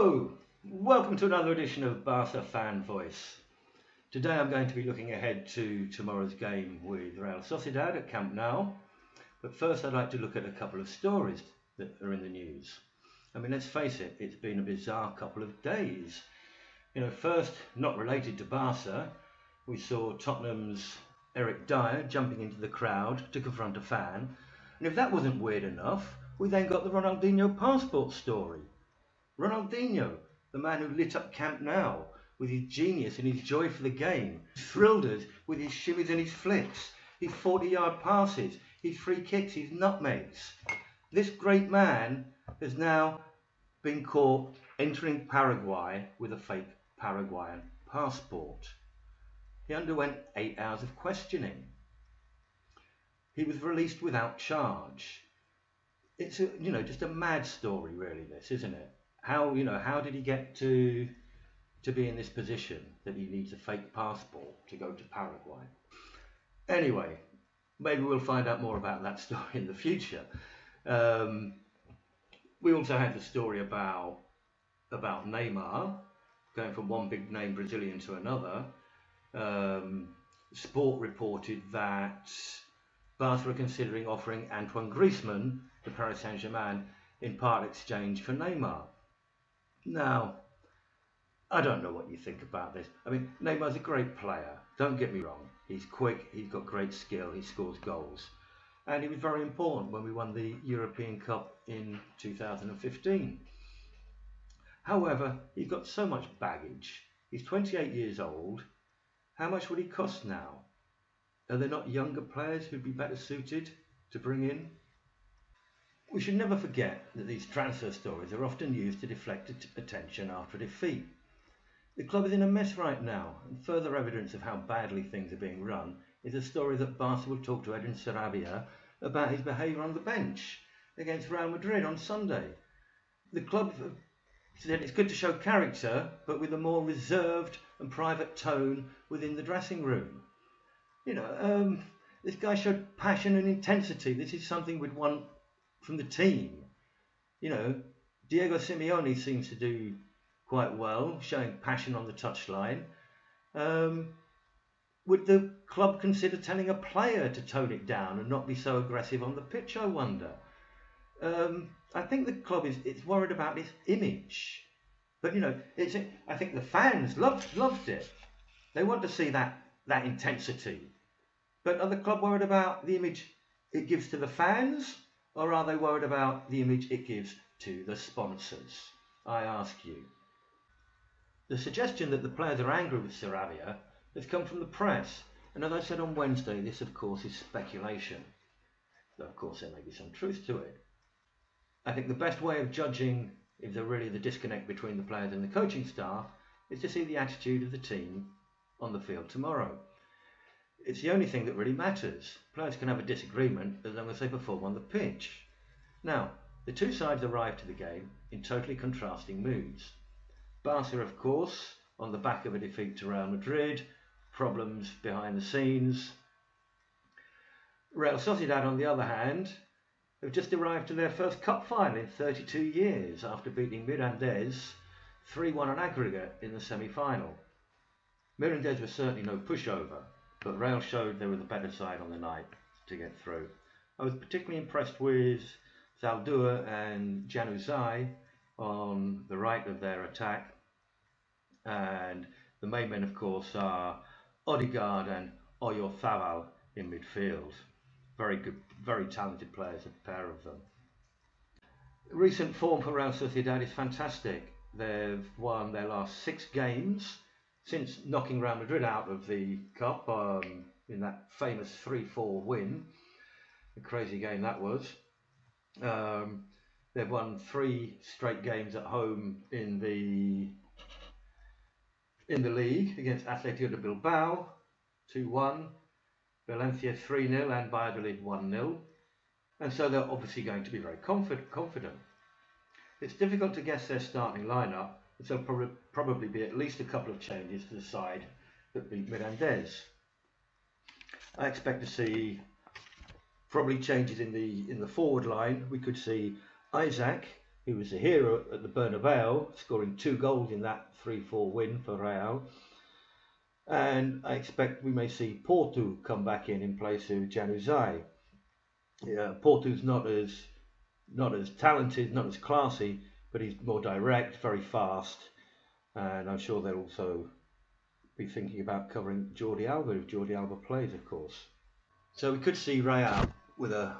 Hello, welcome to another edition of Barça Fan Voice. Today I'm going to be looking ahead to tomorrow's game with Real Sociedad at Camp Nou. But first I'd like to look at a couple of stories that are in the news. I mean, let's face it, it's been a bizarre couple of days. First, not related to Barça, we saw Tottenham's Eric Dyer jumping into the crowd to confront a fan. And if that wasn't weird enough, we then got the Ronaldinho passport story. Ronaldinho, the man who lit up Camp Nou with his genius and his joy for the game, thrilled us with his shimmies and his flicks, his 40-yard passes, his free kicks, his nutmegs. This great man has now been caught entering Paraguay with a fake Paraguayan passport. He underwent 8 hours of questioning. He was released without charge. It's just a mad story, really. This, isn't it? How did he get to be in this position that he needs a fake passport to go to Paraguay? Anyway, maybe we'll find out more about that story in the future. We also had the story about Neymar going from one big name Brazilian to another. Sport reported that Barca are considering offering Antoine Griezmann to Paris Saint-Germain in part exchange for Neymar. Now, I don't know what you think about this. I mean, Neymar's a great player, don't get me wrong. He's quick, he's got great skill, he scores goals. And he was very important when we won the European Cup in 2015. However, he's got so much baggage. He's 28 years old. How much would he cost now? Are there not younger players who'd be better suited to bring in? We should never forget that these transfer stories are often used to deflect attention after a defeat. The club is in a mess right now, and further evidence of how badly things are being run is a story that Barca will talk to Edin Sarabia about his behaviour on the bench against Real Madrid on Sunday. The club said it's good to show character, but with a more reserved and private tone within the dressing room. This guy showed passion and intensity. This is something we'd want from the team. Diego Simeone seems to do quite well, showing passion on the touchline. Would the club consider telling a player to tone it down and not be so aggressive on the pitch, I wonder? I think the club is worried about its image. But, I think the fans loved it. They want to see that intensity. But are the club worried about the image it gives to the fans? Or are they worried about the image it gives to the sponsors? I ask you. The suggestion that the players are angry with Sarabia has come from the press, and as I said on Wednesday, this of course is speculation. Though of course there may be some truth to it. I think the best way of judging if there's really the disconnect between the players and the coaching staff is to see the attitude of the team on the field tomorrow. It's the only thing that really matters. Players can have a disagreement as long as they perform on the pitch. Now, the two sides arrived to the game in totally contrasting moods. Barca, of course, on the back of a defeat to Real Madrid, problems behind the scenes. Real Sociedad, on the other hand, have just arrived to their first cup final in 32 years after beating Mirandés 3-1 on aggregate in the semi-final. Mirandés was certainly no pushover, but Real showed they were the better side on the night to get through. I was particularly impressed with Zaldua and Januzaj on the right of their attack. And the main men, of course, are Odegaard and Oyarzabal in midfield. Very good, very talented players, a pair of them. Recent form for Real Sociedad is fantastic. They've won their last 6 games since knocking Real Madrid out of the Cup in that famous 3-4 win. A crazy game that was. They've won 3 straight games at home in the league against Athletic de Bilbao 2-1, Valencia 3-0 and Valladolid 1-0. And so they're obviously going to be very confident. It's difficult to guess their starting lineup, so there'll probably be at least a couple of changes to the side that beat Mirandés. I expect to see probably changes in the forward line. We could see Isaac He was a hero at the Bernabeu, scoring 2 goals in that 3-4 win for Real. And I expect we may see Porto come back in place of Januzaj. Porto's not as talented, not as classy, but he's more direct, very fast, and I'm sure they'll also be thinking about covering Jordi Alba if Jordi Alba plays, of course. So we could see Real with a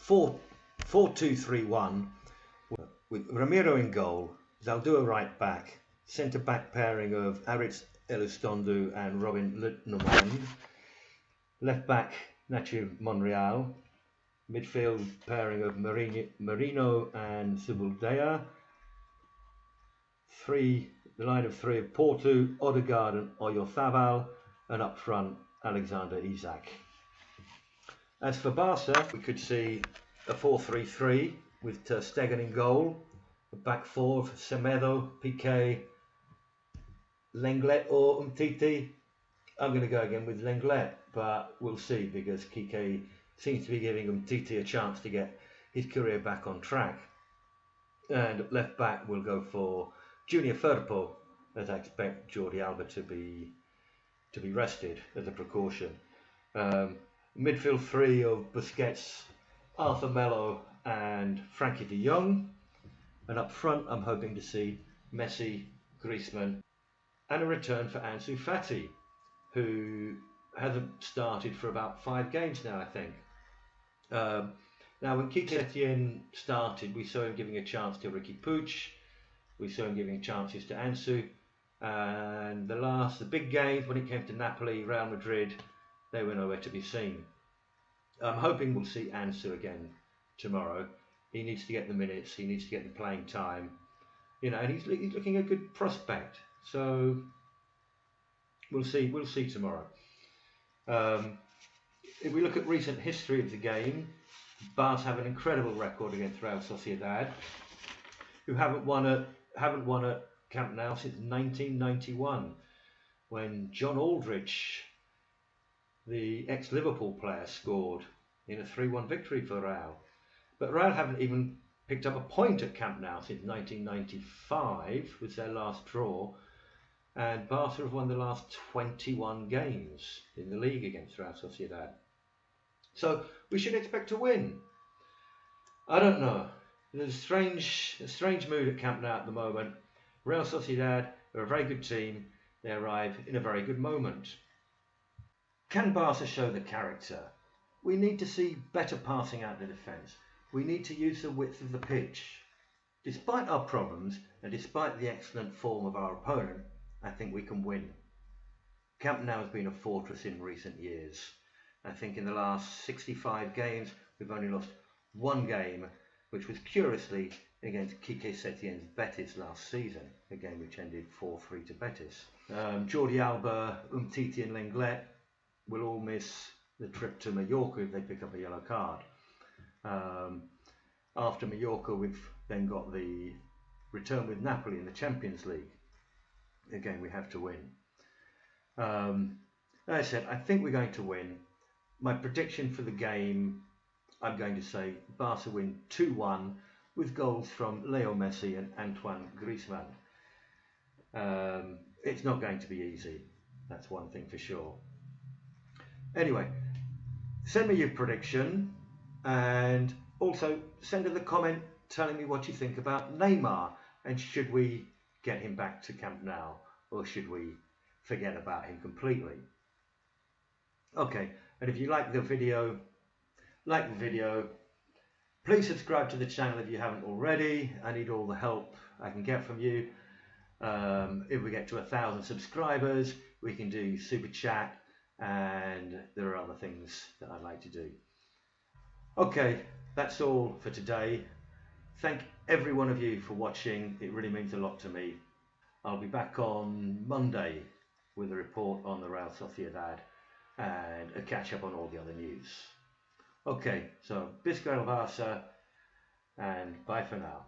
4-2-3-1 with Ramiro in goal, Zaldúa right back, centre back pairing of Aritz Elizondo and Robin Lenormand, left back Nacho Monreal, midfield pairing of Merino and Zubeldia, the line of 3 of Porto, Odegaard and Oyarzabal, and up front Alexander Isak. As for Barca, we could see a 4-3-3 with Ter Stegen in goal, a back 4 of Semedo, Piqué, Lenglet or Umtiti. I'm going to go again with Lenglet, but we'll see because Piqué seems to be giving Umtiti a chance to get his career back on track. And left back we'll go for Junior Firpo, as I expect Jordi Alba to be rested as a precaution. Midfield 3 of Busquets, Arthur Melo and Frankie de Jong. And up front I'm hoping to see Messi, Griezmann and a return for Ansu Fati, who hasn't started for about 5 games now, I think. Now when Quique Setien started, we saw him giving a chance to Riqui Puig, we saw him giving chances to Ansu, and the big games when it came to Napoli, Real Madrid, they were nowhere to be seen. I'm hoping we'll see Ansu again tomorrow. He needs to get the minutes, he needs to get the playing time, and he's looking a good prospect. So we'll see tomorrow. If we look at recent history of the game, Barça have an incredible record against Real Sociedad, who haven't won at Camp Nou since 1991, when John Aldridge, the ex-Liverpool player, scored in a 3-1 victory for Real. But Real haven't even picked up a point at Camp Nou since 1995, was their last draw, and Barça have won the last 21 games in the league against Real Sociedad. So we should expect to win. I don't know. There's a strange mood at Camp Nou at the moment. Real Sociedad are a very good team. They arrive in a very good moment. Can Barca show the character? We need to see better passing out the defence. We need to use the width of the pitch. Despite our problems and despite the excellent form of our opponent, I think we can win. Camp Nou has been a fortress in recent years. I think in the last 65 games we've only lost 1 game, which was curiously against Quique Setien's Betis last season, a game which ended 4-3 to Betis. Jordi Alba, Umtiti and Lenglet will all miss the trip to Mallorca if they pick up a yellow card. After Mallorca, we've then got the return with Napoli in the Champions League. Again, we have to win. As I said, I think we're going to win. My prediction for the game, I'm going to say Barca win 2-1 with goals from Leo Messi and Antoine Griezmann. It's not going to be easy, that's one thing for sure. Anyway, send me your prediction and also send in a comment telling me what you think about Neymar, and should we get him back to Camp Nou or should we forget about him completely? Okay, and if you like the video, please subscribe to the channel if you haven't already. I need all the help I can get from you. If we get to 1,000 subscribers, we can do super chat, and there are other things that I'd like to do. Okay, that's all for today. Thank every one of you for watching. It really means a lot to me. I'll be back on Monday with a report on the Real Sociedad and a catch up on all the other news. Okay, so Bisca el Barça, and bye for now.